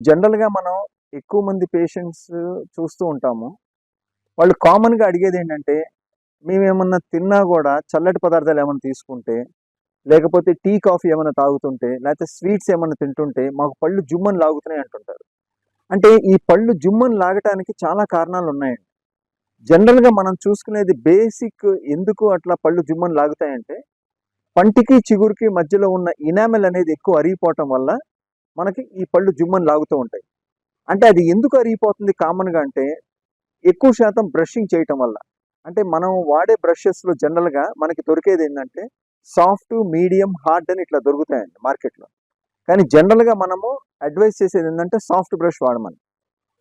జనరల్‌గా మనం ఎక్కువ మంది పేషెంట్స్ చూస్తూ ఉంటాము. వాళ్ళు కామన్‌గా అడిగేదేంటంటే, మేమేమన్నా తిన్నా గూడా చల్లటి పదార్థాలు ఏమన్నా తీసుకుంటే, లేకపోతే టీ, కాఫీ ఏమన్నా తాగుతుంటే, లేతే స్వీట్స్ ఏమన్నా తింటుంటే, మాకు పళ్ళు జుమ్మని లాగుతున్నాయి అంటుంటారు. అంటే ఈ పళ్ళు జుమ్మని లాగటానికి చాలా కారణాలున్నాయండి. జనరల్‌గా మనం చూసుకునేది బేసిక్ ఎందుకు అట్లా పళ్ళు జుమ్మని లాగుతాయంటే, పంటికి, చిగురుకి మధ్యలో ఉన్న ఇనామెల్ అనేది ఎక్కువ అరిగిపోవటం వల్ల, మనకి ఈ పళ్ళు జుమ్మని లాగుతూ ఉంటాయి. అంటే అది ఎందుకు అరిగిపోతుంది కామన్‌గా అంటే, ఎక్కువ శాతం బ్రషింగ్ చేయటం వల్ల. అంటే మనం వాడే బ్రషెస్‌లో జనరల్‌గా మనకి దొరికేదేంటంటే, సాఫ్ట్, మీడియం, హార్డ్ అని ఇట్లా దొరుకుతాయండి మార్కెట్‌లో. కానీ జనరల్‌గా మనము అడ్వైస్ చేసేదేంటంటే సాఫ్ట్ బ్రష్ వాడమని.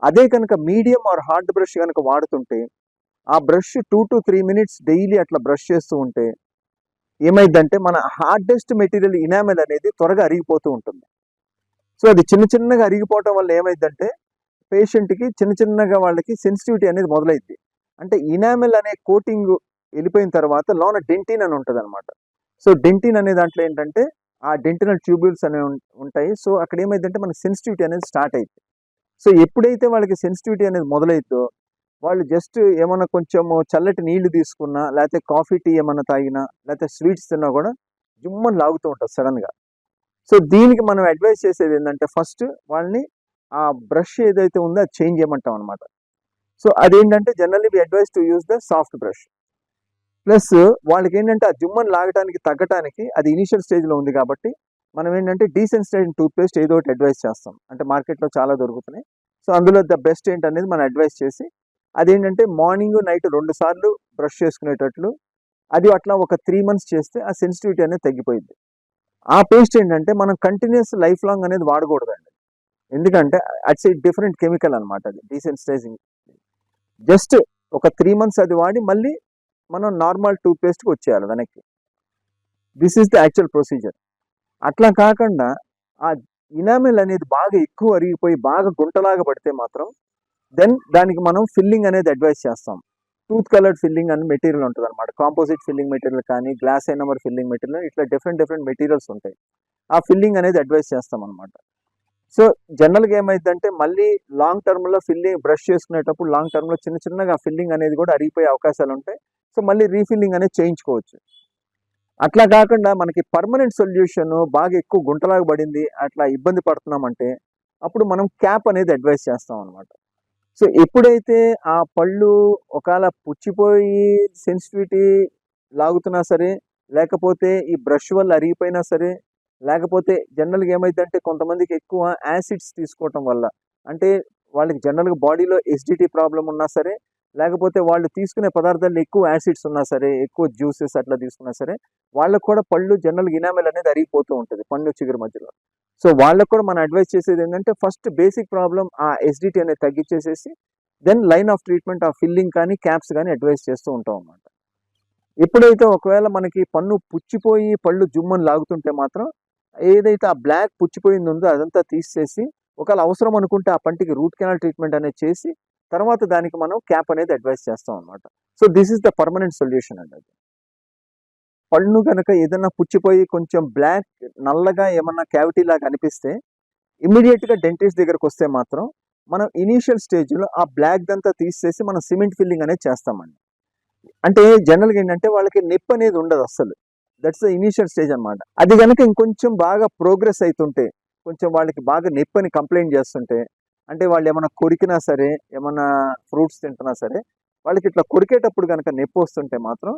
అదే కనుక మీడియం ఆర్ హార్డ్ బ్రష్ గనుక వాడుతుంటే, ఆ బ్రష్ 2-3 మినిట్స్ డైలీ అట్లా బ్రష్ చేస్తూ ఉంటే, ఏమైద్దంటే మన హార్డెస్ట్ మెటీరియల్ ఇనామెల్ అనేది త్వరగా అరిగిపోతూ ఉంటుంది. సో, అది చిన్న చిన్నగా అరిగిపోవటం వల్ల ఏమైద్దంటే పేషెంట్‌కి చిన్న చిన్నగా వాళ్ళకి సెన్సిటివిటీ అనేది మొదలైద్ది. అంటే ఇనామెల్ అనే కోటింగ్ ఎళ్ళిపోయిన తర్వాత లోన డెంటిన్ అని ఉంటదనమాట. సో, డెంటిన్ అనే దాంట్లో ఏంటంటే, ఆ డెంటినల్ ట్యూబ్యూల్స్ అనేవి ఉంటాయి. సో, అక్కడ ఏమైద్దంటే మనకి సెన్సిటివిటీ అనేది స్టార్ట్ అయిద్ది. సో, ఎప్పుడైతే వాళ్ళకి సెన్సిటివిటీ అనేది మొదలైద్దో, వాళ్ళు జస్ట్ ఏమన్నా కొంచెము చల్లటి నీళ్లు తీసుకున్నా, లేతే కాఫీ, టీ ఏమన్నా తాగినా, లేతే స్వీట్స్ తిన్నా గూడా జుమ్మని లాగుతూ ఉంటది సడెన్‌గా. సో, దీనికి మనం అడ్వైస్ చేసేదేంటంటే ఫస్ట్ వాళ్ళని ఆ బ్రష్ ఏదైతే ఉందో అది చేంజ్ చేయమంటాం అనమాట. సో, అదేంటంటే generally we advise to use the soft brush. Plus వాళ్ళకేంటంటే ఆ జుమ్మని లాగటానికి, తగ్గటానికి అది ఇనీషియల్ స్టేజ్‌లో ఉంది కాబట్టి, మనం ఏంటంటే డీసెన్సిటైజింగ్ టూత్ పేస్ట్ ఏదో ఒకటి అడ్వైస్ చేస్తాం. అంటే మార్కెట్‌లో చాలా దొరుకుతున్నాయి. సో, అందులో ద బెస్ట్ ఏంటనేది మనం అడ్వైస్ చేసి, అదేంటంటే మార్నింగ్, నైట్ 2 సార్లు బ్రష్ చేసుకునేటట్లు, అది అట్లా ఒక 3 మంత్స్ చేస్తే ఆ సెన్సిటివిటీ అనేది తగ్గిపోయిద్ది. ఆ పేస్ట్ ఏంటంటే మనం కంటిన్యూయస్ లైఫ్ లాంగ్ అనేది వాడకూడదండి. ఎందుకంటే అట్స్ ఎ డిఫరెంట్ కెమికల్ అనమాట అది డీసెన్సిటైజింగ్. జస్ట్ ఒక 3 మంత్స్ అది వాడి మళ్ళీ మనం నార్మల్ టూత్ పేస్ట్‌కి వచ్చేయాలి వెనక్కి. This is the actual procedure. అట్లా కాకుండా ఆ ఇనామెల్ అనేది బాగా ఎక్కువ అరిగిపోయి బాగా గుంటలాగా పడితే మాత్రం దెన్ దానికి మనం ఫిల్లింగ్ అనేది అడ్వైస్ చేస్తాం. టూత్ కలర్డ్ ఫిల్లింగ్ అని మెటీరియల్ ఉంటదనమాట. కాంపోజిట్ ఫిల్లింగ్ మెటీరియల్ కానీ, గ్లాస్ ఎనామర్ ఫిల్లింగ్ మెటీరియల్ ఇట్లా డిఫరెంట్ డిఫరెంట్ మెటీరియల్స్ ఉంటాయి. ఆ ఫిల్లింగ్ అనేది అడ్వైస్ చేస్తామనమాట. సో, జనరల్‌గా ఏమైద్దంటే మళ్ళీ లాంగ్ టర్మ్‌లో ఫిల్లింగ్ బ్రష్ చేసుకునేటప్పుడు లాంగ్ టర్మ్‌లో చిన్న చిన్నగా ఫిల్లింగ్ అనేది కూడా అరిగిపోయే అవకాశాలుంటాయి. సో, మళ్ళీ రీఫిల్లింగ్ అనేది చేయించుకోవచ్చు. అట్లా కాకుండా మనకి పర్మనెంట్ సొల్యూషన్ బాగా ఎక్కువ గుంటలాగా పడింది, అట్లా ఇబ్బంది పడుతున్నామంటే, అప్పుడు మనం క్యాప్ అనేది అడ్వైస్ చేస్తామనమాట. సో, ఎప్పుడైతే ఆ పళ్ళు ఒకాళ పుచ్చిపోయి సెన్సిటివిటీ లాగుతున్నా సరే, లేకపోతే ఈ బ్రష్ వల్ల అరిగిపోయినా సరే, లేకపోతే జనరల్‌గా ఏమైద్దంటే కొంతమందికి ఎక్కువ యాసిడ్స్ తీసుకోవటం వల్ల, అంటే వాళ్ళకి జనరల్‌గా బాడీలో ఎసిడిటీ ప్రాబ్లమ్ ఉన్నా సరే, లేకపోతే వాళ్ళు తీసుకునే పదార్థాల్లో ఎక్కువ యాసిడ్స్ ఉన్నా సరే, ఎక్కువ జ్యూసెస్ అట్లా తీసుకున్నా సరే, వాళ్ళకి కూడా పళ్ళు జనరల్‌గా ఇనామెల్ అనేది అరిగిపోతూ ఉంటది పండు, చిగురు మధ్యలో. సో, వాళ్ళకి కూడా మనం అడ్వైస్ చేసేదేంటంటే ఫస్ట్ బేసిక్ ప్రాబ్లమ్ ఆ ఎసిడిటీ అనేది తగ్గిచ్చేసేసి, దెన్ లైన్ ఆఫ్ ట్రీట్మెంట్ ఆ ఫిల్లింగ్ కానీ, క్యాప్స్ గానీ అడ్వైస్ చేస్తూ ఉంటాం అన్నమాట. ఎప్పుడైతే ఒకవేళ మనకి పన్ను పుచ్చిపోయి పళ్ళు జుమ్మని లాగుతుంటే మాత్రం, ఏదైతే ఆ బ్లాక్ పుచ్చిపోయింది ఉందో అదంతా తీసేసి, ఒకవేళ అవసరం అనుకుంటే ఆ పంటికి రూట్ కెనాల్ ట్రీట్మెంట్ అనేది చేసి, తర్వాత దానికి మనం క్యాప్ అనేది అడ్వైస్ చేస్తాం అన్నమాట. So, this is the permanent solution అండి అది. పన్ను గనక ఏదన్నా పుచ్చిపోయి కొంచెం బ్లాక్ నల్లగా ఏమన్నా క్యావిటీ లాగా అనిపిస్తే, ఇమ్మీడియేట్‌గా డెంటిస్ట్ దగ్గరకొస్తే మాత్రం, మనం ఇనీషియల్ స్టేజ్‌లో ఆ బ్లాక్‌దంతా తీసేసి మనం సిమెంట్ ఫిల్లింగ్ అనేది చేస్తామండి. అంటే జనరల్‌గా ఏంటంటే వాళ్ళకి నొప్పనేది ఉండదస్సలు. దట్స్ ద ఇనీషియల్ స్టేజ్ అన్నమాట. అది గనక ఇంకొంచెం బాగా ప్రోగ్రెస్ అయితుంటే, కొంచెం వాళ్ళకి బాగా నొప్పని కంప్లెయింట్ చేస్తుంటే, అంటే వాళ్ళేమన్నా కొరికినా సరే, ఏమన్నా ఫ్రూట్స్ తింటున్నా సరే, వాళ్ళకి ఇట్లా కొరికేటప్పుడు గనక నొప్పొస్తుంటే మాత్రం,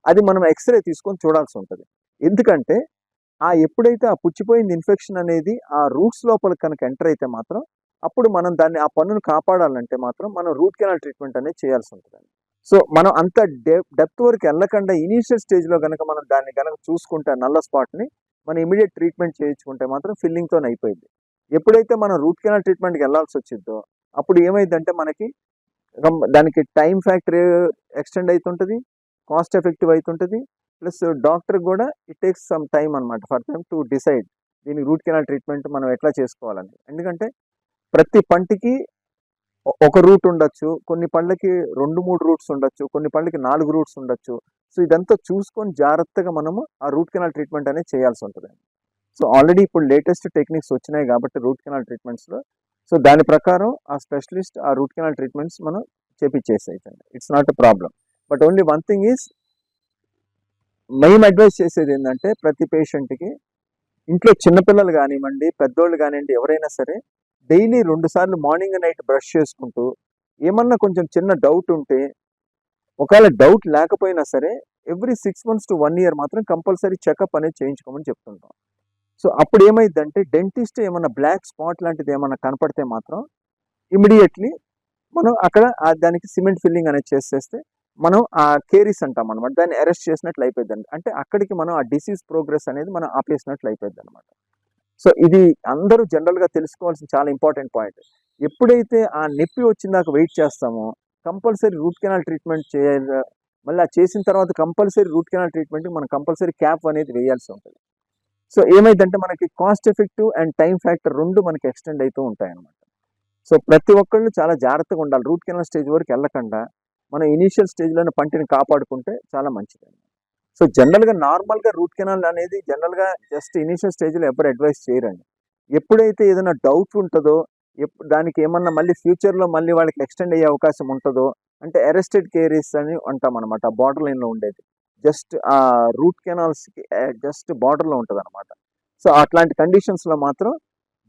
అది మనం ఎక్స్‌రే తీసుకొని చూడాల్సుంటది. ఎందుకంటే, ఎప్పుడైతే ఆ పుచ్చిపోయింది ఇన్ఫెక్షన్ అనేది ఆ రూట్స్ లోపలికి కనుక ఎంటర్ అయితే మాత్రం, అప్పుడు మనం దాన్ని ఆ పన్నును కాపాడాలంటే మాత్రం మనం రూట్ కెనాల్ ట్రీట్మెంట్ అనేది చేయాల్సుంటదండి. సో, మనం అంత డెప్త్ వరకు ఎళ్ళకుండా ఇనీషియల్ స్టేజ్‌లో గనక మనం దాన్ని గనక చూసుకుంటే ఆ నల్ల స్పాట్‌ని, మనం ఇమ్మీడియేట్ ట్రీట్మెంట్ చేయించుకుంటే మాత్రం ఫిల్లింగ్‌తోని అయిపోయిద్ది. ఎప్పుడైతే మనం రూట్ కెనాల్ ట్రీట్మెంట్‌కి ఎళ్ళాల్సొచ్చిద్దో, అప్పుడు ఏమైద్దంటే మనకి దానికి టైమ్ ఫ్యాక్టర్ ఎక్స్‌టెండ్ అయితుంటది. కాస్ట్ ఎఫెక్టివ్ అయితుంటది. ప్లస్ డాక్టర్‌కి గూడా ఇట్ టేక్స్ సమ్ టైమ్ అన్నమాట ఫర్ దెమ్ టు డిసైడ్ దీనికి రూట్ కెనాల్ ట్రీట్మెంట్ మనం ఎట్లా చేసుకోవాలని. ఎందుకంటే ప్రతి పంటికి ఒక రూట్ ఉండొచ్చు. కొన్ని పళ్ళకి 2, 3 రూట్స్ ఉండొచ్చు. కొన్ని పళ్ళకి 4 రూట్స్ ఉండొచ్చు. సో, ఇదంతా చూసుకొని జాగ్రత్తగా మనము ఆ రూట్ కెనాల్ ట్రీట్మెంట్ అనేది చేయాల్సుంటదండి. సో, ఆల్రెడీ ఇప్పుడు లేటెస్ట్ టెక్నిక్స్ వచ్చినాయి గాబట్టి రూట్ కెనాల్ ట్రీట్మెంట్స్‌లో. సో, సో దాని ప్రకారం ఆ స్పెషలిస్ట్ ఆ రూట్ కెనాల్ ట్రీట్మెంట్స్ మనం చేపించేసేయచ్చండి. It's not a problem. But only one thing is మేము అడ్వైస్ చేసేది ఏంటంటే ప్రతి పేషెంట్కి ఇంట్లో చిన్నపిల్లలు కానివ్వండి, పెద్దోళ్ళు కానివ్వండి, ఎవరైనా సరే డైలీ 2 సార్లు మార్నింగ్ నైట్ బ్రష్ చేసుకుంటూ ఏమన్నా కొంచెం చిన్న డౌట్ ఉంటే, ఒకవేళ డౌట్ లేకపోయినా సరే ఎవ్రీ 6 months to 1 year మాత్రం కంపల్సరీ చెకప్ అనేది చేయించుకోమని చెప్తుంటాం. సో అప్పుడు ఏమైందంటే డెంటిస్ట్ ఏమన్నా బ్లాక్ స్పాట్ లాంటిది ఏమన్నా కనపడితే మాత్రం ఇమీడియట్లీ మనం అక్కడ దానికి సిమెంట్ ఫిల్లింగ్ అనేది చేసేస్తే మనం ఆ కేరీస్ అంటాం అనమాట, దాన్ని అరెస్ట్ చేసినట్లు అయిపోయింది. అంటే అక్కడికి మనం ఆ డిసీజ్ ప్రోగ్రెస్ అనేది మనం ఆపేసినట్లు అయిపోయింది అనమాట. సో ఇది అందరూ జనరల్గా తెలుసుకోవాల్సిన చాలా ఇంపార్టెంట్ పాయింట్. ఎప్పుడైతే ఆ నొప్పి వచ్చిందాక వెయిట్ చేస్తామో కంపల్సరీ రూట్ కెనాల్ ట్రీట్మెంట్ చేయాలి. మళ్ళీ చేసిన తర్వాత కంపల్సరీ రూట్ కెనాల్ ట్రీట్మెంట్ మనం కంపల్సరీ క్యాప్ అనేది వేయాల్సి ఉంటుంది. సో ఏమైందంటే మనకి cost effective and time factor రెండు మనకి ఎక్స్టెండ్ అవుతూ ఉంటాయి అనమాట. సో ప్రతి ఒక్కళ్ళు చాలా జాగ్రత్తగా ఉండాలి. రూట్ కెనాల్ స్టేజ్ వరకు వెళ్ళకుండా మనం ఇనీషియల్ స్టేజ్లోనే పంటిని కాపాడుకుంటే చాలా మంచిది. సో జనరల్గా నార్మల్గా రూట్ కెనాల్ అనేది జనరల్గా జస్ట్ ఇనీషియల్ స్టేజ్లో ఎవరు అడ్వైస్ చేయరండి. ఎప్పుడైతే ఏదైనా డౌట్ ఉంటుందో, దానికి ఏమన్నా మళ్ళీ ఫ్యూచర్లో మళ్ళీ వాళ్ళకి ఎక్స్టెండ్ అయ్యే అవకాశం ఉంటుందో, అంటే అరెస్టెడ్ కేరీస్ అని అంటాం అనమాట, బార్డర్ లైన్లో ఉండేది. జస్ట్ ఆ రూట్ కెనాల్స్కి జస్ట్ బార్డర్లో ఉంటుంది అనమాట. సో అట్లాంటి కండిషన్స్లో మాత్రం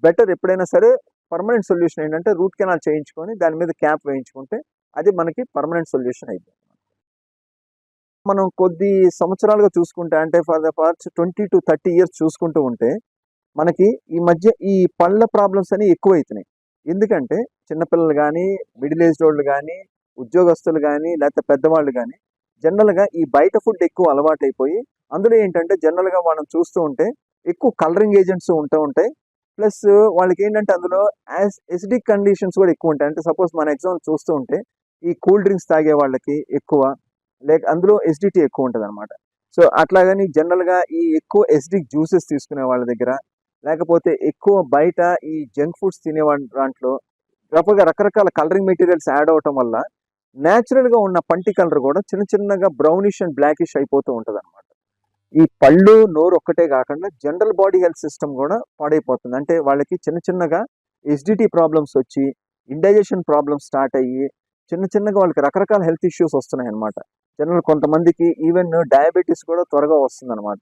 బెటర్ ఎప్పుడైనా సరే పర్మనెంట్ సొల్యూషన్ ఏంటంటే రూట్ కెనాల్ చేయించుకొని దాని మీద క్యాప్ వేయించుకుంటే అది మనకి పర్మనెంట్ సొల్యూషన్ అయిపోయింది. మనం కొద్ది సంవత్సరాలుగా చూసుకుంటే అంటే for the past 20 to 30 years చూసుకుంటూ ఉంటే మనకి ఈ మధ్య ఈ పళ్ళ ప్రాబ్లమ్స్ అనేవి ఎక్కువైతున్నాయి. ఎందుకంటే చిన్నపిల్లలు కానీ, మిడిల్ ఏజ్ వాళ్ళు కానీ, ఉద్యోగస్తులు కానీ, లేకపోతే పెద్దవాళ్ళు కానీ జనరల్గా ఈ బయట ఫుడ్ ఎక్కువ అలవాటు అయిపోయి అందులో ఏంటంటే జనరల్గా మనం చూస్తూ ఉంటే ఎక్కువ కలరింగ్ ఏజెంట్స్ ఉంటూ ఉంటాయి. ప్లస్ వాళ్ళకి ఏంటంటే అందులో ఎసిడిక్ కండిషన్స్ కూడా ఎక్కువ ఉంటాయి. అంటే సపోజ్ మన ఎగ్జాంపుల్ చూస్తూ ఉంటే ఈ కూల్ డ్రింక్స్ తాగే వాళ్ళకి ఎక్కువ, లేక అందులో ఎసిడిటీ ఎక్కువ ఉంటుంది అనమాట. సో అట్లాగని జనరల్గా ఈ ఎక్కువ ఎసిడిక్ జ్యూసెస్ తీసుకునే వాళ్ళ దగ్గర, లేకపోతే ఎక్కువ బయట ఈ జంక్ ఫుడ్స్ తినే దాంట్లో రకరకాల కలరింగ్ మెటీరియల్స్ యాడ్ అవటం వల్ల న్యాచురల్గా ఉన్న పంటి కలర్ కూడా చిన్న చిన్నగా బ్రౌనిష్ అండ్ బ్లాకిష్ అయిపోతూ ఉంటుంది అనమాట. ఈ పళ్ళు నోరు ఒక్కటే కాకుండా జనరల్ బాడీ హెల్త్ సిస్టమ్ కూడా పాడైపోతుంది. అంటే వాళ్ళకి చిన్న చిన్నగా ఎసిడిటీ ప్రాబ్లమ్స్ వచ్చి, ఇండైజెషన్ ప్రాబ్లమ్స్ స్టార్ట్ అయ్యి చిన్న చిన్నగా వాళ్ళకి రకరకాల హెల్త్ ఇష్యూస్ వస్తున్నాయి అనమాట. జనరల్ కొంతమందికి ఈవెన్ డయాబెటీస్ కూడా త్వరగా వస్తుంది అనమాట.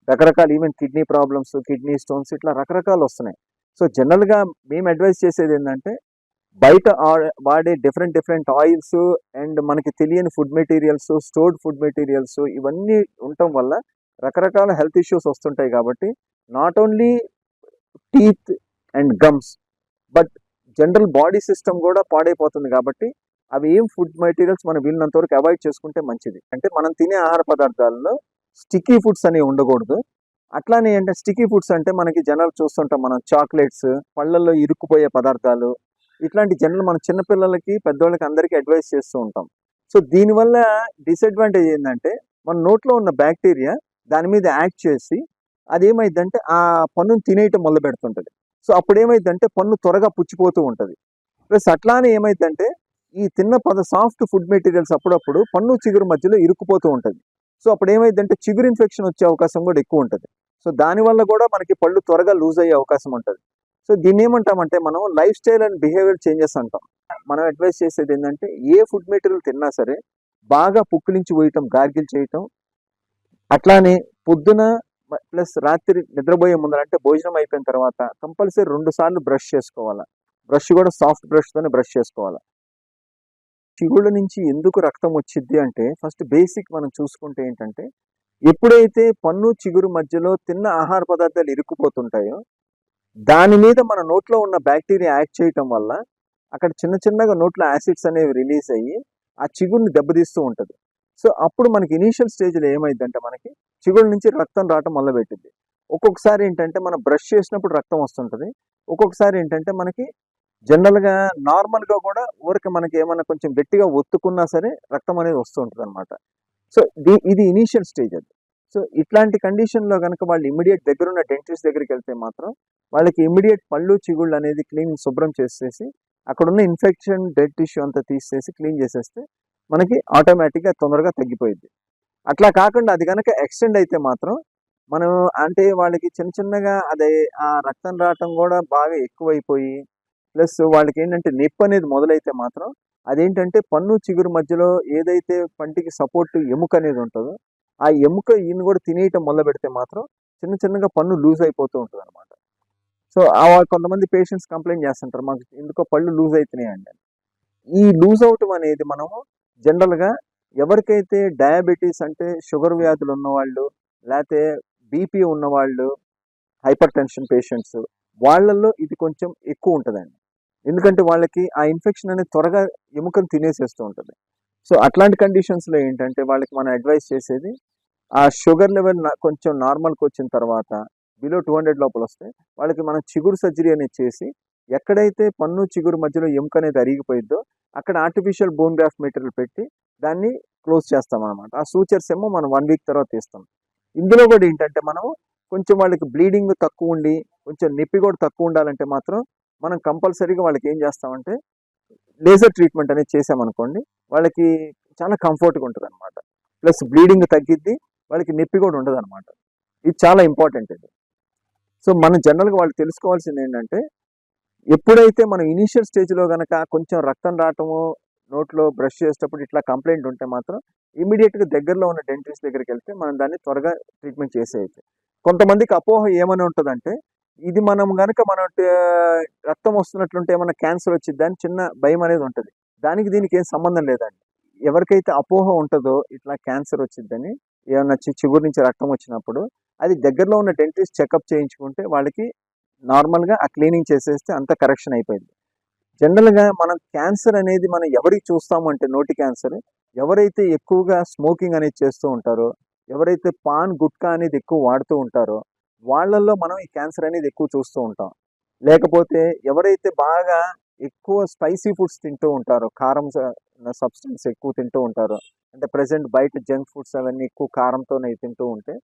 రకరకాల even kidney problems, kidney stones ఇట్లా రకరకాలు వస్తున్నాయి. సో జనరల్గా మేము అడ్వైస్ చేసేది ఏంటంటే బయట వాడే డిఫరెంట్ ఆయిల్స్ అండ్ మనకి తెలియని food materials, stored food materials ఇవన్నీ ఉండటం వల్ల రకరకాల హెల్త్ ఇష్యూస్ వస్తుంటాయి. కాబట్టి not only teeth and gums but general body system కూడా పాడైపోతుంది. కాబట్టి అవి ఏం ఫుడ్ మెటీరియల్స్ మనం వీళ్ళనంత వరకు అవాయిడ్ చేసుకుంటే మంచిది. అంటే మనం తినే ఆహార పదార్థాలలో స్టిక్కీ ఫుడ్స్ అనేవి ఉండకూడదు. అట్లానే అంటే స్టిక్కీ ఫుడ్స్ అంటే మనకి జనరల్ చూస్తుంటాం మనం చాక్లెట్స్, పళ్ళల్లో ఇరుక్కుపోయే పదార్థాలు, ఇట్లాంటి జనరల్ మన చిన్నపిల్లలకి, పెద్దవాళ్ళకి అందరికీ అడ్వైస్ చేస్తూ ఉంటాం. సో దీనివల్ల డిసడ్వాంటేజ్ ఏంటంటే మన నోట్లో ఉన్న బ్యాక్టీరియా దాని మీద యాక్ట్ చేసి అదేమైందంటే ఆ పన్నును తినేయటం మొదలు పెడుతుంటుంది. సో అప్పుడు ఏమైందంటే పన్ను త్వరగా పుచ్చిపోతూ ఉంటుంది. ప్లస్ అట్లానే ఏమైందంటే ఈ తిన్న సాఫ్ట్ ఫుడ్ మెటీరియల్స్ అప్పుడప్పుడు పన్ను చిగురు మధ్యలో ఇరుక్కుపోతూ ఉంటుంది. సో అప్పుడు ఏమైందంటే చిగురు ఇన్ఫెక్షన్ వచ్చే అవకాశం కూడా ఎక్కువ ఉంటుంది. సో దానివల్ల కూడా మనకి పళ్ళు త్వరగా లూజ్ అయ్యే అవకాశం ఉంటుంది. సో దీన్ని ఏమంటామంటే మనం life style and behaviour changes అంటాం. మనం అడ్వైస్ చేసేది ఏంటంటే ఏ ఫుడ్ మెటీరియల్ తిన్నా సరే బాగా పుక్కిలించి పోయటం, గార్గిల్ చేయటం, అట్లానే పొద్దున ప్లస్ రాత్రి నిద్రపోయే ముందర అంటే భోజనం అయిపోయిన తర్వాత కంపల్సరీ 2 సార్లు బ్రష్ చేసుకోవాలి. బ్రష్ కూడా సాఫ్ట్ బ్రష్తోనే బ్రష్ చేసుకోవాలి. చిగుళ్ళ నుంచి ఎందుకు రక్తం వచ్చింది అంటే ఫస్ట్ బేసిక్ మనం చూసుకుంటే ఏంటంటే ఎప్పుడైతే పన్ను చిగురు మధ్యలో తిన్న ఆహార పదార్థాలు ఇరుక్కుపోతుంటాయో దాని మీద మన నోట్లో ఉన్న బ్యాక్టీరియా యాక్ట్ చేయటం వల్ల అక్కడ చిన్న చిన్నగా నోట్లో యాసిడ్స్ అనేవి రిలీజ్ అయ్యి ఆ చిగురుని దెబ్బతీస్తూ ఉంటుంది. సో అప్పుడు మనకి ఇనీషియల్ స్టేజ్లో ఏమైందంటే మనకి చిగురు నుంచి రక్తం రావటం మొదలుపెట్టింది. ఒక్కొక్కసారి ఏంటంటే మనం బ్రష్ చేసినప్పుడు రక్తం వస్తుంటుంది. ఒక్కొక్కసారి ఏంటంటే మనకి జనరల్గా నార్మల్గా కూడా ఊరికి మనకి ఏమైనా కొంచెం గట్టిగా ఒత్తుకున్నా సరే రక్తం అనేది వస్తూ ఉంటుంది అనమాట. సో ఇది ఇనీషియల్ స్టేజ్ అది. సో ఇట్లాంటి కండిషన్లో కనుక వాళ్ళు ఇమీడియట్ దగ్గరున్న డెంటిస్ట్ దగ్గరికి వెళ్తే మాత్రం వాళ్ళకి ఇమీడియట్ పళ్ళు చిగుళ్ళు అనేది క్లీన్ శుభ్రం చేసేసి అక్కడున్న ఇన్ఫెక్షన్ డెడ్ టిష్యూ అంతా తీసేసి క్లీన్ చేసేస్తే మనకి ఆటోమేటిక్గా తొందరగా తగ్గిపోయింది. అట్లా కాకుండా అది కనుక ఎక్స్టెండ్ అయితే మాత్రం మనం అంటే వాళ్ళకి చిన్న చిన్నగా అదే ఆ రక్తం రావటం కూడా బాగా ఎక్కువైపోయి ప్లస్ వాళ్ళకి ఏంటంటే నొప్పి అనేది మొదలైతే మాత్రం అదేంటంటే పన్ను చిగురు మధ్యలో ఏదైతే పంటికి సపోర్ట్ ఎముక అనేది ఉంటుందో ఆ ఎముక ఈయన కూడా తినేయటం మొదలు పెడితే మాత్రం చిన్న చిన్నగా పన్ను లూజ్ అయిపోతూ ఉంటుంది అనమాట. సో కొంతమంది పేషెంట్స్ కంప్లైంట్ చేస్తుంటారు, మాకు ఎందుకో పళ్ళు లూజ్ అవుతున్నాయండి. ఈ లూజ్ అవటం అనేది మనము జనరల్గా ఎవరికైతే డయాబెటీస్ అంటే షుగర్ వ్యాధులు ఉన్నవాళ్ళు, లేకపోతే బీపీ ఉన్నవాళ్ళు, హైపర్ టెన్షన్ పేషెంట్స్, వాళ్ళల్లో ఇది కొంచెం ఎక్కువ ఉంటుందండి. ఎందుకంటే వాళ్ళకి ఆ ఇన్ఫెక్షన్ అనేది త్వరగా ఎముకను తినేసేస్తూ ఉంటుంది. సో అట్లాంటి కండిషన్స్లో ఏంటంటే వాళ్ళకి మనం అడ్వైస్ చేసేది ఆ షుగర్ లెవెల్ కొంచెం నార్మల్కి వచ్చిన తర్వాత బిలో 200 లోపల వస్తే వాళ్ళకి మనం చిగురు సర్జరీ అనేది చేసి ఎక్కడైతే పన్ను చిగురు మధ్యలో ఎముక అనేది అరిగిపోయిద్దో అక్కడ ఆర్టిఫిషియల్ బోన్ గ్రాఫ్ట్ మెటీరియల్ పెట్టి దాన్ని క్లోజ్ చేస్తాం అనమాట. ఆ సూచర్స్ ఏమో మనం 1 వీక్ తర్వాత తీస్తాం. ఇందులో కూడా ఏంటంటే మనం కొంచెం వాళ్ళకి బ్లీడింగ్ తక్కువ ఉండి కొంచెం నొప్పి కూడా తక్కువ ఉండాలంటే మాత్రం మనం కంపల్సరీగా వాళ్ళకి ఏం చేస్తామంటే లేజర్ ట్రీట్మెంట్ అనేది చేసామనుకోండి వాళ్ళకి చాలా కంఫర్ట్గా ఉంటుంది అనమాట. ప్లస్ బ్లీడింగ్ తగ్గిద్ది, వాళ్ళకి నొప్పి కూడా ఉండదు అనమాట. ఇది చాలా ఇంపార్టెంట్ ఇది. సో మనం జనరల్గా వాళ్ళు తెలుసుకోవాల్సింది ఏంటంటే ఎప్పుడైతే మనం ఇనీషియల్ స్టేజ్లో కనుక కొంచెం రక్తం రావటము నోట్లో బ్రష్ చేసేటప్పుడు ఇట్లా కంప్లైంట్ ఉంటే మాత్రం ఇమీడియట్గా దగ్గరలో ఉన్న డెంటిస్ట్ దగ్గరికి వెళ్తే మనం దాన్ని త్వరగా ట్రీట్మెంట్ చేసేయచ్చు. కొంతమందికి అపోహ ఏమని ఉంటుందంటే ఇది మనం కనుక రక్తం వస్తున్నట్లుంటే ఏమన్నా క్యాన్సర్ వచ్చింది అని చిన్న భయం అనేది ఉంటుంది. దానికి దీనికి ఏం సంబంధం లేదండి. ఎవరికైతే అపోహ ఉంటుందో ఇట్లా క్యాన్సర్ వచ్చిందని, ఏమన్నా చిగురు నుంచి రక్తం వచ్చినప్పుడు అది దగ్గరలో ఉన్న డెంటిస్ట్ చెకప్ చేయించుకుంటే వాళ్ళకి నార్మల్గా ఆ క్లీనింగ్ చేసేస్తే అంత కరెక్షన్ అయిపోయింది. జనరల్గా మనం క్యాన్సర్ అనేది మనం ఎవరికి చూస్తాము అంటే నోటి క్యాన్సర్ ఎవరైతే ఎక్కువగా స్మోకింగ్ అనేది చేస్తూ ఉంటారో, ఎవరైతే పాన్ గుట్కా అనేది ఎక్కువ వాడుతూ ఉంటారో వాళ్ళల్లో మనం ఈ క్యాన్సర్ అనేది ఎక్కువ చూస్తూ ఉంటాం. లేకపోతే ఎవరైతే బాగా ఎక్కువ స్పైసీ ఫుడ్స్ తింటూ ఉంటారో, కారం సబ్స్టెన్స్ ఎక్కువ తింటూ ఉంటారో, అంటే ప్రజెంట్ బయట జంక్ ఫుడ్స్ అవన్నీ ఎక్కువ కారంతోనే తింటూ ఉంటే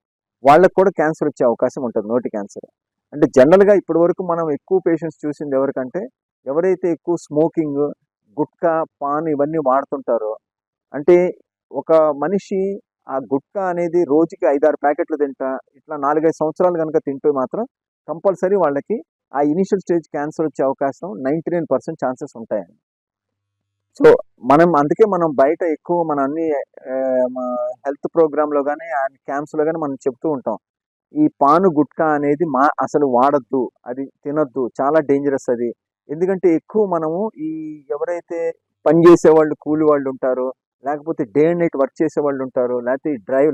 వాళ్ళకు కూడా క్యాన్సర్ వచ్చే అవకాశం ఉంటుంది, నోటి క్యాన్సర్. అంటే జనరల్గా ఇప్పటి వరకు మనం ఎక్కువ పేషెంట్స్ చూసింది ఎవరికంటే ఎవరైతే ఎక్కువ స్మోకింగ్, గుట్కా, పాన్ ఇవన్నీ వాడుతుంటారో, అంటే ఒక మనిషి ఆ గుట్కా అనేది రోజుకి 5-6 ప్యాకెట్లు తింటా ఇట్లా 4-5 సంవత్సరాలు కనుక తింటూ మాత్రం కంపల్సరీ వాళ్ళకి ఆ ఇనిషియల్ స్టేజ్ క్యాన్సర్ వచ్చే అవకాశం 99% ఛాన్సెస్ ఉంటాయండి. సో అందుకే మనం బయట ఎక్కువ మన అన్ని హెల్త్ ప్రోగ్రాంలో కానీ క్యాంప్స్లో కానీ మనం చెప్తూ ఉంటాం, ఈ పాను గుట్కా అనేది అసలు వాడద్దు, అది తినొద్దు, చాలా డేంజరస్ అది. ఎందుకంటే ఎక్కువ మనము ఈ ఎవరైతే పని చేసే వాళ్ళు, కూలి వాళ్ళు ఉంటారో, లేకపోతే డే అండ్ నైట్ వర్క్ చేసే వాళ్ళు ఉంటారో, లేకపోతే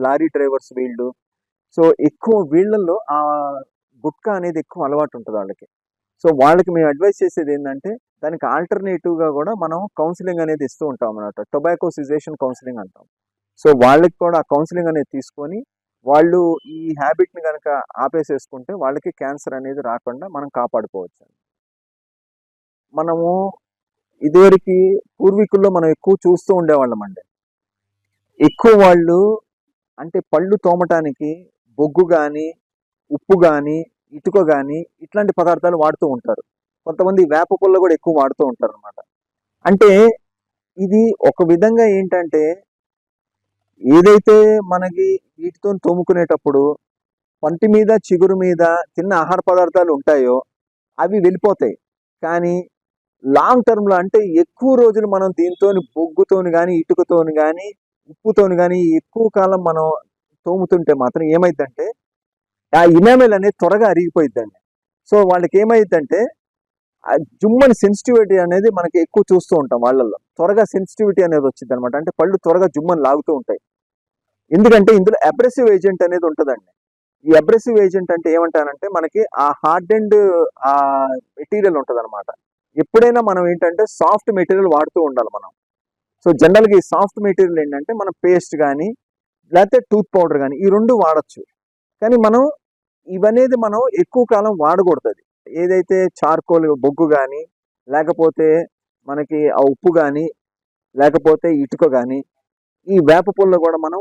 లారీ డ్రైవర్స్ వీళ్ళు, సో ఎక్కువ వీళ్ళల్లో ఆ గుట్కా అనేది ఎక్కువ అలవాటు ఉంటుంది వాళ్ళకి. సో వాళ్ళకి మేము అడ్వైస్ చేసేది ఏంటంటే దానికి ఆల్టర్నేటివ్గా కూడా మనం కౌన్సిలింగ్ అనేది ఇస్తూ ఉంటాం అన్నమాట. టొబాకో సిజేషన్ కౌన్సిలింగ్ అంటాం. సో వాళ్ళకి కూడా ఆ కౌన్సిలింగ్ అనేది తీసుకొని వాళ్ళు ఈ హ్యాబిట్ని కనుక ఆపేసేసుకుంటే వాళ్ళకి క్యాన్సర్ అనేది రాకుండా మనం కాపాడుకోవచ్చు. మనము ఇదివరకు పూర్వీకుల్లో మనం ఎక్కువ చూస్తూ ఉండేవాళ్ళం అండి. ఎక్కువ వాళ్ళు అంటే పళ్ళు తోమటానికి బొగ్గు కానీ, ఉప్పు కానీ, ఇటుక కానీ ఇట్లాంటి పదార్థాలు వాడుతూ ఉంటారు. కొంతమంది వేప పుల్ల కూడా ఎక్కువ వాడుతూ ఉంటారు అనమాట. అంటే ఇది ఒక విధంగా ఏంటంటే ఏదైతే మనకి వీటితో తోముకునేటప్పుడు పంటి మీద, చిగురు మీద తిన్న ఆహార పదార్థాలు ఉంటాయో అవి వెళ్ళిపోతాయి. కానీ లాంగ్ టర్మ్లో అంటే ఎక్కువ రోజులు మనం దీంతో బొగ్గుతోని కానీ, ఇటుకతోని కానీ, ఉప్పుతోని కానీ ఎక్కువ కాలం మనం తోముతుంటే మాత్రం ఏమైందంటే ఆ ఇనామెల్ అనేది త్వరగా అరిగిపోయిద్దండి. సో వాళ్ళకి ఏమైందంటే ఆ జుమ్మని సెన్సిటివిటీ అనేది మనకి ఎక్కువ చూస్తూ ఉంటాం వాళ్ళల్లో. త్వరగా సెన్సిటివిటీ అనేది వచ్చింది అనమాట. అంటే పళ్ళు త్వరగా జుమ్మని లాగుతూ ఉంటాయి. ఎందుకంటే ఇందులో అబ్రెసివ్ ఏజెంట్ అనేది ఉంటుందండి. ఈ అబ్రెసివ్ ఏజెంట్ అంటే ఏమంటారంటే మనకి ఆ హార్డ్ అండ్ ఆ మెటీరియల్ ఉంటుంది అనమాట. ఎప్పుడైనా మనం ఏంటంటే సాఫ్ట్ మెటీరియల్ వాడుతూ ఉండాలి మనం. సో జనరల్గా ఈ సాఫ్ట్ మెటీరియల్ ఏంటంటే మనం పేస్ట్ కానీ లేకపోతే టూత్ పౌడర్ కానీ ఈ రెండు వాడచ్చు. కానీ మనం ఇవనేది మనం ఎక్కువ కాలం వాడకూడదు. అది ఏదైతే చార్కోల్ బొగ్గు కానీ, లేకపోతే మనకి ఆ ఉప్పు కానీ, లేకపోతే ఇటుక కానీ, ఈ వేప పుల్ల కూడా మనం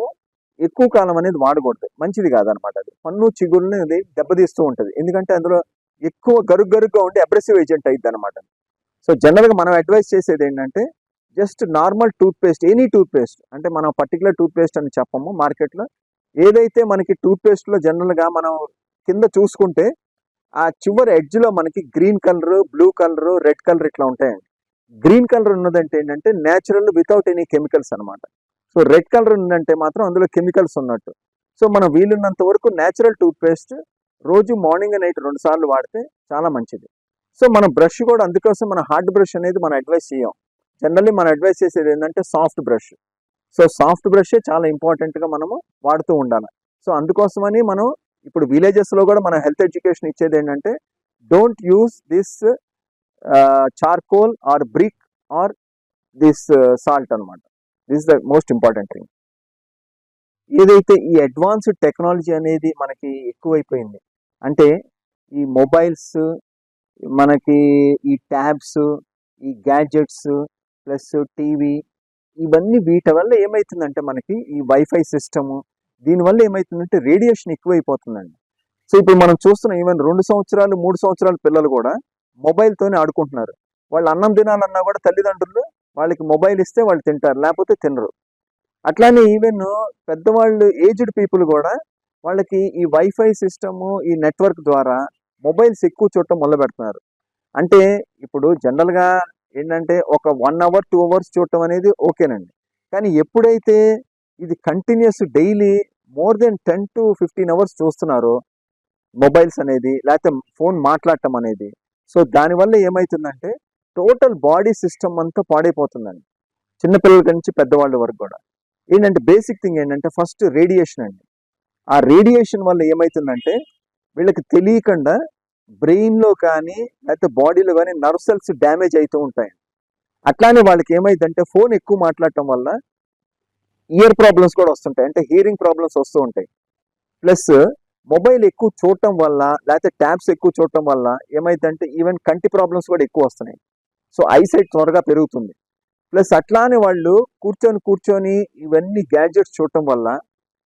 ఎక్కువ కాలం అనేది వాడకూడదు, మంచిది కాదనమాట. అది పన్ను చిగురుని అది దెబ్బతీస్తూ ఉంటుంది. ఎందుకంటే అందులో ఎక్కువ గరుగ్గా ఉండి అబ్రెసివ్ ఏజెంట్ అయింది అనమాట. సో జనరల్గా మనం అడ్వైస్ చేసేది ఏంటంటే just normal toothpaste, any toothpaste, అంటే మనం పర్టికులర్ టూత్ పేస్ట్ అని చెప్పము. మార్కెట్లో ఏదైతే మనకి టూత్ పేస్ట్లో జనరల్గా మనం కింద చూసుకుంటే ఆ చివరి ఎడ్జ్ లో మనకి green colour, blue colour, red colour ఇట్లా ఉంటాయండి. గ్రీన్ కలర్ ఉన్నదంటే ఏంటంటే నేచురల్ వితౌట్ ఎనీ కెమికల్స్ అన్నమాట. సో రెడ్ కలర్ ఉందంటే మాత్రం అందులో కెమికల్స్ ఉన్నట్టు. సో మనం వీలున్నంత వరకు నేచురల్ టూత్ పేస్ట్ రోజు మార్నింగ్ అండ్ నైట్ 2 సార్లు వాడితే చాలా మంచిది. సో మన బ్రష్ కూడా అందుకోసం మన హార్డ్ బ్రష్ అనేది మనం అడ్వైస్ చేయం. జనరల్లీ మనం అడ్వైస్ చేసేది ఏంటంటే soft brush. So soft brush చాలా ఇంపార్టెంట్ గా మనము వాడుతూ ఉండాలి. సో అందుకోసమని మనం ఇప్పుడు విలేజెస్ లో కూడా మన హెల్త్ ఎడ్యుకేషన్ ఇచ్చేది ఏంటంటే don't use this charcoal or brick or this salt అన్నమాట. This the most important thing. ఏదైతే ఈ అడ్వాన్స్డ్ టెక్నాలజీ అనేది మనకి ఎక్కువైపోయింది అంటే ఈ మొబైల్స్, మనకి ఈ ట్యాబ్స్, ఈ గ్యాడ్జెట్స్ ప్లస్ టీవీ, ఇవన్నీ వీటి వల్ల ఏమవుతుందంటే మనకి ఈ వైఫై సిస్టము దీనివల్ల ఏమవుతుందంటే రేడియేషన్ ఎక్కువైపోతుందండి. సో ఇప్పుడు మనం చూస్తున్నాం ఈవెన్ 2 సంవత్సరాలు 3 సంవత్సరాల పిల్లలు కూడా మొబైల్తోనే ఆడుకుంటున్నారు. వాళ్ళు అన్నం తినాలన్నా కూడా తల్లిదండ్రులు వాళ్ళకి మొబైల్ ఇస్తే వాళ్ళు తింటారు, లేకపోతే తినరు. అట్లానే ఈవెన్ పెద్దవాళ్ళు ఏజ్డ్ పీపుల్ కూడా వాళ్ళకి ఈ వైఫై సిస్టము, ఈ నెట్వర్క్ ద్వారా మొబైల్స్ ఎక్కువ చూడటం మొదలు పెడుతున్నారు. అంటే ఇప్పుడు జనరల్గా ఏంటంటే ఒక 1 అవర్ 2 అవర్స్ చూడటం అనేది ఓకేనండి. కానీ ఎప్పుడైతే ఇది continuous daily more than 10 to 15 hours చూస్తున్నారో మొబైల్స్ అనేది, లేకపోతే ఫోన్ మాట్లాడటం అనేది, సో దానివల్ల ఏమవుతుందంటే టోటల్ బాడీ సిస్టమ్ అంతా పాడైపోతుందండి. చిన్నపిల్లల నుంచి పెద్దవాళ్ళ వరకు కూడా ఏంటంటే బేసిక్ థింగ్ ఏంటంటే ఫస్ట్ రేడియేషన్ అండి. ఆ రేడియేషన్ వల్ల ఏమవుతుందంటే వీళ్ళకి తెలియకుండా బ్రెయిన్లో కానీ లేకపోతే బాడీలో కానీ నర్వ్ సెల్స్ డ్యామేజ్ అవుతూ ఉంటాయి. అట్లానే వాళ్ళకి ఏమైందంటే ఫోన్ ఎక్కువ మాట్లాడటం వల్ల ఇయర్ ప్రాబ్లమ్స్ కూడా వస్తుంటాయి, అంటే హీరింగ్ ప్రాబ్లమ్స్ వస్తూ ఉంటాయి. ప్లస్ మొబైల్ ఎక్కువ చూడటం వల్ల లేకపోతే ట్యాబ్స్ ఎక్కువ చూడటం వల్ల ఏమైందంటే ఈవెన్ కంటి ప్రాబ్లమ్స్ కూడా ఎక్కువ వస్తున్నాయి. సో ఐసైట్ త్వరగా పెరుగుతుంది. ప్లస్ అట్లానే వాళ్ళు కూర్చొని ఇవన్నీ గ్యాడ్జెట్స్ చూడటం వల్ల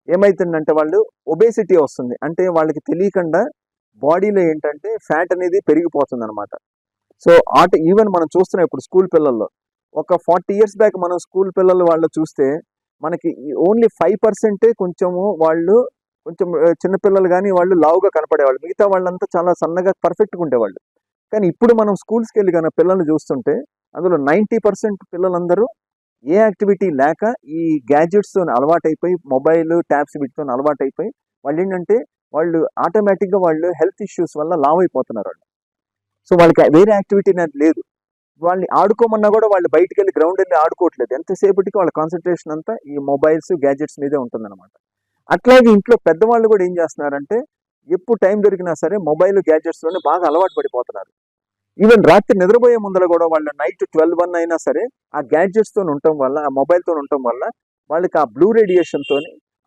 ఏమైతుందంటే వాళ్ళు ఒబేసిటీ వస్తుంది, అంటే వాళ్ళకి తెలియకుండా బాడీలో ఏంటంటే ఫ్యాట్ అనేది పెరిగిపోతుంది అనమాట. సో ఈవెన్ మనం చూస్తున్నాం ఇప్పుడు స్కూల్ పిల్లల్లో ఒక 40 years బ్యాక్ మనం స్కూల్ పిల్లలు వాళ్ళు చూస్తే మనకి ఓన్లీ 5% కొంచెము వాళ్ళు కొంచెం చిన్నపిల్లలు కానీ వాళ్ళు లావుగా కనపడేవాళ్ళు, మిగతా వాళ్ళంతా చాలా సన్నగా పర్ఫెక్ట్గా ఉండేవాళ్ళు. కానీ ఇప్పుడు మనం స్కూల్స్కి వెళ్ళి కానీ పిల్లల్ని చూస్తుంటే అందులో 90% పిల్లలందరూ ఏ యాక్టివిటీ లేక ఈ గ్యాడ్జెట్స్తో అలవాటైపోయి మొబైల్ ట్యాబ్స్ వీటితో అలవాటైపోయి వాళ్ళు ఏంటంటే వాళ్ళు ఆటోమేటిక్గా వాళ్ళు హెల్త్ ఇష్యూస్ వల్ల లావ్ అయిపోతున్నారు వాళ్ళు. సో వాళ్ళకి వేరే యాక్టివిటీ అనేది లేదు. వాళ్ళని ఆడుకోమన్నా కూడా వాళ్ళు బయటికి వెళ్ళి గ్రౌండ్ వెళ్ళి ఆడుకోవట్లేదు, ఎంతసేపటికి వాళ్ళ కాన్సన్ట్రేషన్ అంతా ఈ మొబైల్స్ గ్యాడ్జెట్స్ మీదే ఉంటుందన్నమాట. అట్లాగే ఇంట్లో పెద్దవాళ్ళు కూడా ఏం చేస్తున్నారంటే ఎప్పుడు టైం దొరికినా సరే మొబైల్ గ్యాడ్జెట్స్లోనే బాగా అలవాటు పడిపోతున్నారు. ఈవెన్ రాత్రి నిద్రపోయే ముందర కూడా వాళ్ళు నైట్ 12-1 అయినా సరే ఆ గ్యాడ్జెట్స్తో ఉండటం వల్ల, ఆ మొబైల్తో ఉండటం వల్ల వాళ్ళకి ఆ బ్లూ రేడియేషన్తో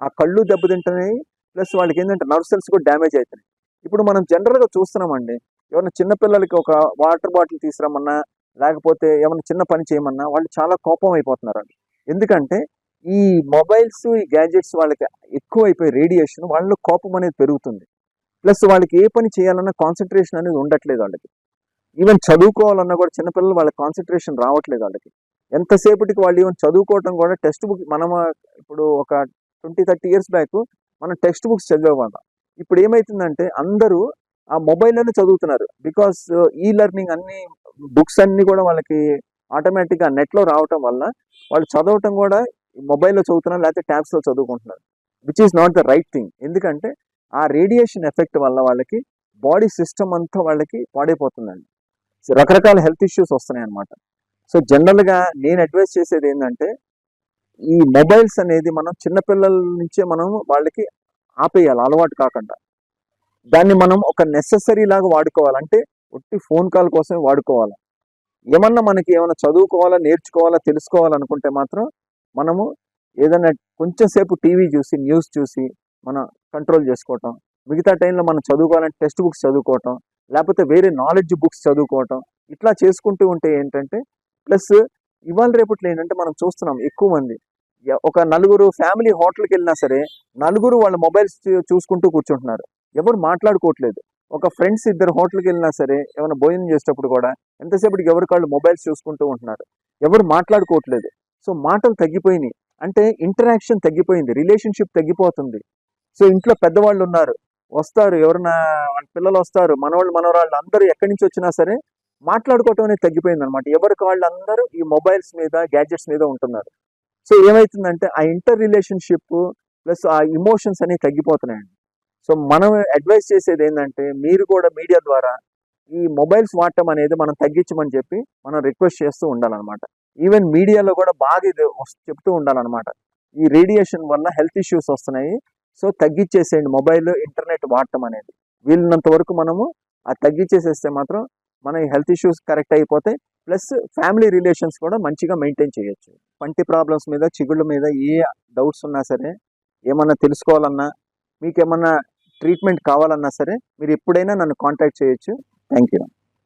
ఆ కళ్ళు దెబ్బతింటున్నాయి. ప్లస్ వాళ్ళకి ఏంటంటే నర్వ్ సెల్స్ కూడా డ్యామేజ్ అవుతున్నాయి. ఇప్పుడు మనం జనరల్గా చూస్తున్నామండి, ఎవరైనా చిన్నపిల్లలకి ఒక వాటర్ బాటిల్ తీసుకురమ్మన్నా లేకపోతే ఏమైనా చిన్న పని చేయమన్నా వాళ్ళు చాలా కోపం అయిపోతున్నారు అండి. ఎందుకంటే ఈ మొబైల్స్, ఈ గ్యాడ్జెట్స్ వాళ్ళకి ఎక్కువ అయిపోయి రేడియేషన్ వాళ్ళలో కోపం అనేది పెరుగుతుంది. ప్లస్ వాళ్ళకి ఏ పని చేయాలన్నా కాన్సన్ట్రేషన్ అనేది ఉండట్లేదు వాళ్ళకి. ఈవెన్ చదువుకోవాలన్నా కూడా చిన్నపిల్లలు వాళ్ళకి కాన్సన్ట్రేషన్ రావట్లేదు వాళ్ళకి. ఎంతసేపటికి వాళ్ళు ఈవెన్ చదువుకోవటం కూడా టెక్స్ట్ బుక్, మనం ఇప్పుడు ఒక 20-30 years బ్యాక్ మనం టెక్స్ట్ బుక్స్ చదివేవాళ్ళం. ఇప్పుడు ఏమవుతుందంటే అందరూ ఆ మొబైల్లోనే చదువుతున్నారు. బికాస్ ఈ లెర్నింగ్ అన్ని బుక్స్ అన్ని కూడా వాళ్ళకి ఆటోమేటిక్గా నెట్లో రావటం వల్ల వాళ్ళు చదవటం కూడా మొబైల్లో చదువుతున్నారు, లేకపోతే ట్యాబ్స్లో చదువుకుంటున్నారు, which is not the right thing. ఎందుకంటే ఆ రేడియేషన్ ఎఫెక్ట్ వల్ల వాళ్ళకి బాడీ సిస్టమ్ అంతా వాళ్ళకి పాడైపోతుందండి. రకరకాల హెల్త్ ఇష్యూస్ వస్తున్నాయి అనమాట. సో జనరల్గా నేను అడ్వైస్ చేసేది ఏంటంటే ఈ మొబైల్స్ అనేది మనం చిన్నపిల్లల నుంచే మనం వాళ్ళకి ఆపేయాలి, అలవాటు కాకుండా. దాన్ని మనం ఒక నెససరీ లాగా వాడుకోవాలంటే ఒట్టి ఫోన్ కాల్ కోసమే వాడుకోవాలి. ఏమన్నా మనకి ఏమైనా చదువుకోవాలా, నేర్చుకోవాలా, తెలుసుకోవాలనుకుంటే మాత్రం మనము ఏదైనా కొంచెం సేపు టీవీ చూసి న్యూస్ చూసి మనం కంట్రోల్ చేసుకోవటం, మిగతా టైంలో మనం చదువుకోవాలంటే టెక్స్ట్ బుక్స్ చదువుకోవటం, లేకపోతే వేరే నాలెడ్జ్ బుక్స్ చదువుకోవటం, ఇట్లా చేసుకుంటూ ఉంటే ఏంటంటే ప్లస్ ఇవాళ రేపట్లో ఏంటంటే మనం చూస్తున్నాం ఎక్కువ మంది ఒక నలుగురు ఫ్యామిలీ హోటల్కి వెళ్ళినా సరే నలుగురు వాళ్ళ మొబైల్స్ చూసుకుంటూ కూర్చుంటున్నారు, ఎవరు మాట్లాడుకోవట్లేదు. ఒక ఫ్రెండ్స్ ఇద్దరు హోటల్కి వెళ్ళినా సరే ఏమైనా భోజనం చేసేటప్పుడు కూడా ఎంతసేపటికి ఎవరి కాళ్ళు మొబైల్స్ చూసుకుంటూ ఉంటున్నారు, ఎవరు మాట్లాడుకోవట్లేదు. సో మాటలు తగ్గిపోయినాయి, అంటే ఇంటరాక్షన్ తగ్గిపోయింది, రిలేషన్షిప్ తగ్గిపోతుంది. సో ఇంట్లో పెద్దవాళ్ళు ఉన్నారు, వస్తారు ఎవరన్నా, వాళ్ళ పిల్లలు వస్తారు, మనవాళ్ళు మనవరాళ్ళు అందరూ ఎక్కడి నుంచి వచ్చినా సరే మాట్లాడుకోవటం అనేది తగ్గిపోయింది అనమాట. ఎవరికి వాళ్ళు అందరూ ఈ మొబైల్స్ మీద గ్యాడ్జెట్స్ మీద ఉంటున్నారు. సో ఏమైతుందంటే ఆ ఇంటర్ రిలేషన్షిప్ ప్లస్ ఆ ఇమోషన్స్ అనేవి తగ్గిపోతున్నాయండి. సో మనం అడ్వైస్ చేసేది ఏంటంటే మీరు కూడా మీడియా ద్వారా ఈ మొబైల్స్ వాడటం అనేది మనం తగ్గించమని చెప్పి మనం రిక్వెస్ట్ చేస్తూ ఉండాలన్నమాట. ఈవెన్ మీడియాలో కూడా బాగా ఇది చెప్తూ ఉండాలన్నమాట. ఈ రేడియేషన్ వల్ల హెల్త్ ఇష్యూస్ వస్తున్నాయి, సో తగ్గించేసేయండి మొబైల్ ఇంటర్నెట్ వాడటం అనేది. వీళ్ళినంత వరకు మనము అది తగ్గించేసేస్తే మాత్రం మన హెల్త్ ఇష్యూస్ కరెక్ట్ అయిపోతాయి. ప్లస్ ఫ్యామిలీ రిలేషన్స్ కూడా మంచిగా మెయింటైన్ చేయొచ్చు. పంటి ప్రాబ్లమ్స్ మీద, చిగుళ్ళ మీద ఏ డౌట్స్ ఉన్నా సరే, ఏమన్నా తెలుసుకోవాలన్నా, మీకేమన్నా ట్రీట్మెంట్ కావాలన్నా సరే మీరు ఎప్పుడైనా నన్ను కాంటాక్ట్ చేయొచ్చు. Thank you.